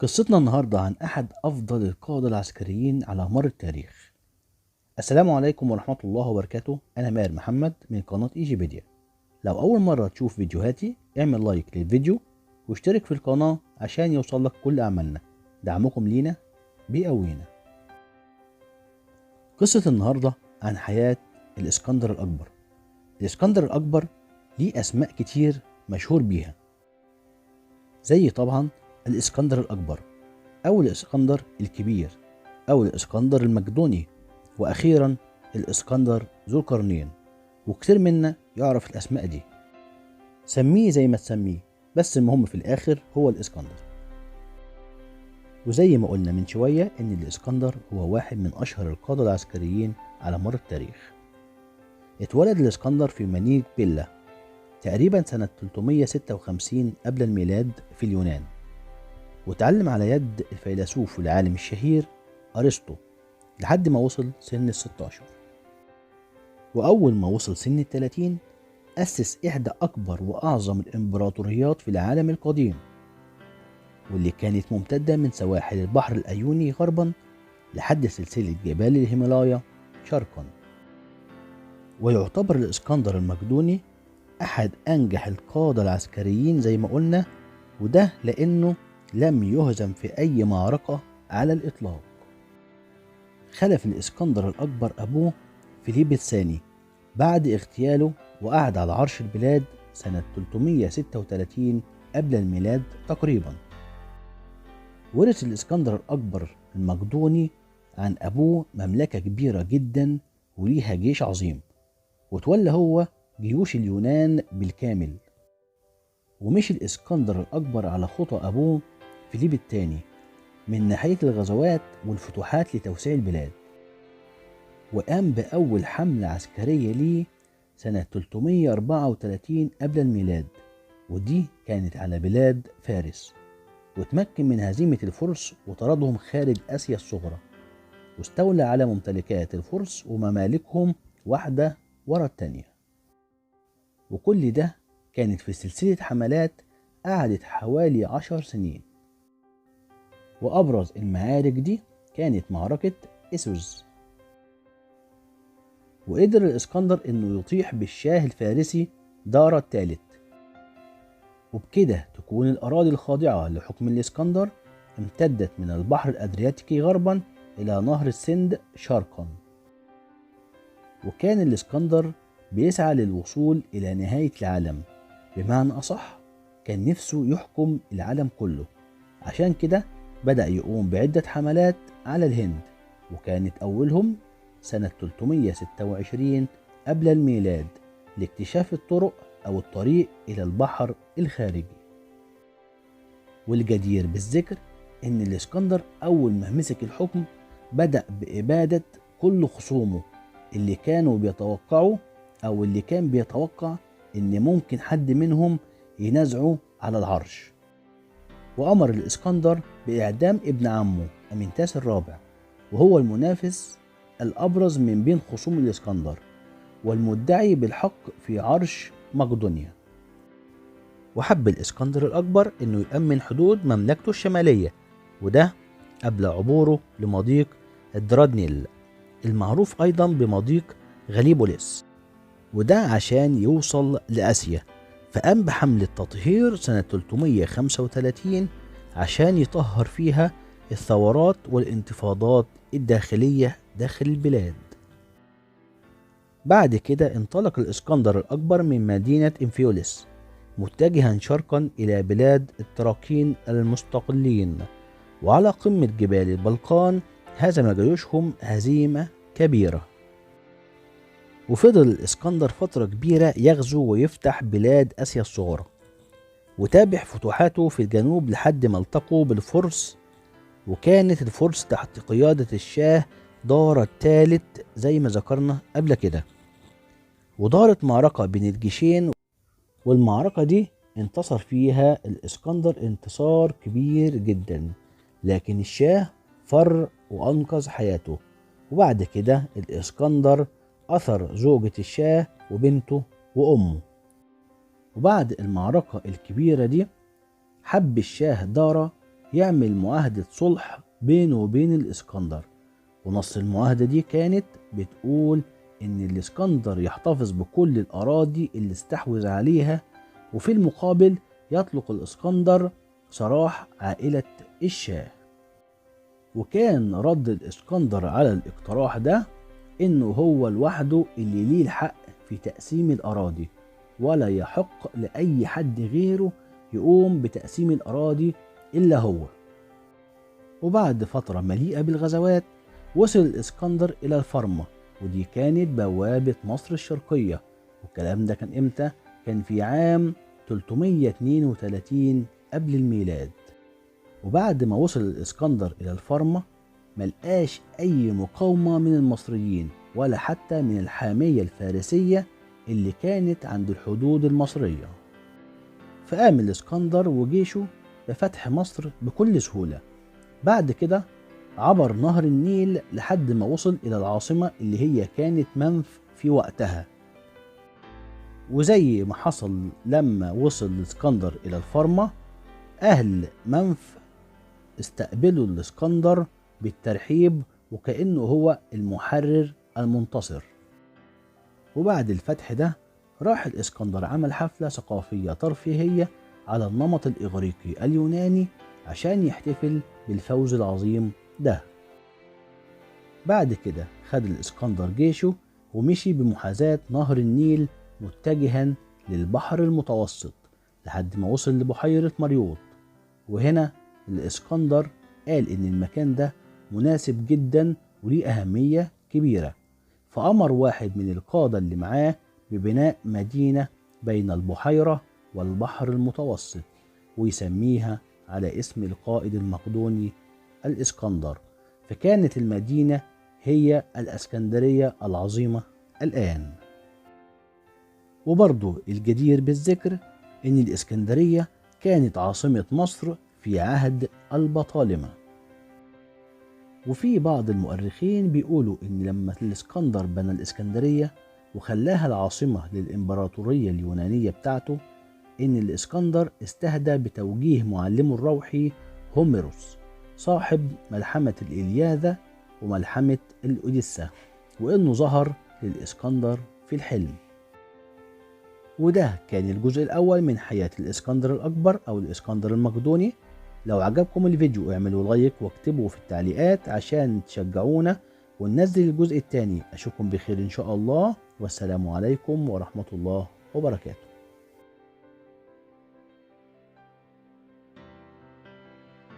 قصتنا النهاردة عن أحد أفضل القادة العسكريين على مر التاريخ. السلام عليكم ورحمة الله وبركاته. أنا ماهر محمد من قناة إيجيبيديا. لو أول مرة تشوف فيديوهاتي اعمل لايك للفيديو واشترك في القناة عشان يوصلك كل أعمالنا. دعمكم لينا بيقوينا. قصة النهاردة عن حياة الإسكندر الأكبر. الإسكندر الأكبر ليه أسماء كتير مشهور بيها، زي طبعا الإسكندر الأكبر أو الإسكندر الكبير أو الإسكندر المقدوني، وأخيرا الإسكندر ذو القرنين، وكتير منا يعرف الأسماء دي. سميه زي ما تسميه، بس المهم في الآخر هو الإسكندر. وزي ما قلنا من شوية إن الإسكندر هو واحد من أشهر القادة العسكريين على مر التاريخ. اتولد الإسكندر في مدينة بيلا تقريبا سنة 356 قبل الميلاد في اليونان، وتعلم على يد الفيلسوف والعالم الشهير أرسطو لحد ما وصل سن ال16. وأول ما وصل سن ال30 أسس إحدى أكبر وأعظم الإمبراطوريات في العالم القديم، واللي كانت ممتدة من سواحل البحر الأيوني غربا لحد سلسلة جبال الهيمالايا شرقا. ويعتبر الإسكندر المقدوني أحد أنجح القادة العسكريين زي ما قلنا، وده لأنه لم يهزم في أي معركة على الإطلاق. خلف الإسكندر الأكبر أبوه فيليب الثاني بعد اغتياله، وقعد على عرش البلاد سنة 336 قبل الميلاد تقريبا. ورث الإسكندر الأكبر المقدوني عن أبوه مملكة كبيرة جدا وليها جيش عظيم، وتولى هو جيوش اليونان بالكامل. ومشي الإسكندر الأكبر على خطى أبوه فيليب الثاني من ناحية الغزوات والفتوحات لتوسيع البلاد، وقام بأول حملة عسكرية ليه سنة 334 قبل الميلاد، ودي كانت على بلاد فارس، وتمكن من هزيمة الفرس وطردهم خارج آسيا الصغرى، واستولى على ممتلكات الفرس وممالكهم واحدة ورا التانية. وكل ده كانت في سلسلة حملات قعدت حوالي 10 سنين. وأبرز المعارك دي كانت معركة إسوس. وقدر الإسكندر إنه يطيح بالشاه الفارسي دارا الثالث، وبكده تكون الأراضي الخاضعة لحكم الإسكندر امتدت من البحر الأدرياتيكي غربا إلى نهر السند شرقا. وكان الإسكندر بيسعى للوصول إلى نهاية العالم، بمعنى أصح كان نفسه يحكم العالم كله. عشان كده بدأ يقوم بعدة حملات على الهند، وكانت أولهم سنة 326 قبل الميلاد لاكتشاف الطرق أو الطريق إلى البحر الخارجي. والجدير بالذكر إن الإسكندر أول ما مسك الحكم بدأ بإبادة كل خصومه اللي كانوا بيتوقعوا أو اللي كان بيتوقع إن ممكن حد منهم ينازعوا على العرش. وأمر الإسكندر بإعدام ابن عمه أمينتاس الرابع، وهو المنافس الأبرز من بين خصوم الإسكندر والمدعي بالحق في عرش مقدونيا. وحب الإسكندر الأكبر إنه يأمن حدود مملكته الشمالية، وده قبل عبوره لمضيق الدرادنيل المعروف أيضا بمضيق غاليبوليس، وده عشان يوصل لآسيا. فقام بحملة تطهير سنة 335 عشان يطهر فيها الثورات والانتفاضات الداخلية داخل البلاد. بعد كده انطلق الإسكندر الأكبر من مدينة إنفيوليس متجها شرقا إلى بلاد التراكين المستقلين، وعلى قمة جبال البلقان هزم جيوشهم هزيمة كبيرة. وفضل الإسكندر فترة كبيرة يغزو ويفتح بلاد آسيا الصغرى، وتابع فتوحاته في الجنوب لحد ما التقوا بالفرس، وكانت الفرس تحت قيادة الشاه دارا الثالث زي ما ذكرنا قبل كده. ودارت معركة بين الجيشين، والمعركة دي انتصر فيها الإسكندر انتصار كبير جدا، لكن الشاه فر وأنقذ حياته. وبعد كده الإسكندر أثر زوجة الشاه وبنته وأمه. وبعد المعركة الكبيرة دي حب الشاه دارا يعمل معاهدة صلح بينه وبين الإسكندر، ونص المعاهدة دي كانت بتقول إن الإسكندر يحتفظ بكل الأراضي اللي استحوذ عليها، وفي المقابل يطلق الإسكندر سراح عائلة الشاه. وكان رد الإسكندر على الاقتراح ده إنه هو لوحده اللي ليه الحق في تقسيم الأراضي، ولا يحق لأي حد غيره يقوم بتقسيم الأراضي إلا هو. وبعد فترة مليئة بالغزوات وصل الإسكندر إلى الفرمة، ودي كانت بوابة مصر الشرقية، والكلام ده كان إمتى؟ كان في عام 332 قبل الميلاد. وبعد ما وصل الإسكندر إلى الفرمة ملقاش أي مقاومة من المصريين ولا حتى من الحامية الفارسية اللي كانت عند الحدود المصرية. فقام الإسكندر وجيشه بفتح مصر بكل سهولة. بعد كده عبر نهر النيل لحد ما وصل إلى العاصمة اللي هي كانت منف في وقتها. وزي ما حصل لما وصل الإسكندر إلى الفرمة، أهل منف استقبلوا الإسكندر بالترحيب وكأنه هو المحرر المنتصر. وبعد الفتح ده راح الإسكندر عمل حفلة ثقافية ترفيهية على النمط الإغريقي اليوناني عشان يحتفل بالفوز العظيم ده. بعد كده خد الإسكندر جيشه ومشي بمحاذاة نهر النيل متجها للبحر المتوسط لحد ما وصل لبحيرة مريوط. وهنا الإسكندر قال إن المكان ده مناسب جدا وليه أهمية كبيرة، فأمر واحد من القادة اللي معاه ببناء مدينة بين البحيرة والبحر المتوسط، ويسميها على اسم القائد المقدوني الإسكندر، فكانت المدينة هي الإسكندرية العظيمة الآن. وبرضو الجدير بالذكر إن الإسكندرية كانت عاصمة مصر في عهد البطالمة. وفي بعض المؤرخين بيقولوا إن لما الإسكندر بنى الإسكندرية وخلاها العاصمة للإمبراطورية اليونانية بتاعته، إن الإسكندر استهدى بتوجيه معلمه الروحي هوميروس صاحب ملحمة الإلياذة وملحمة الأوديسا، وإنه ظهر للإسكندر في الحلم. وده كان الجزء الأول من حياة الإسكندر الأكبر أو الإسكندر المقدوني. لو عجبكم الفيديو اعملوا لايك واكتبوا في التعليقات عشان تشجعونا وننزل الجزء الثاني. أشوفكم بخير إن شاء الله، والسلام عليكم ورحمة الله وبركاته.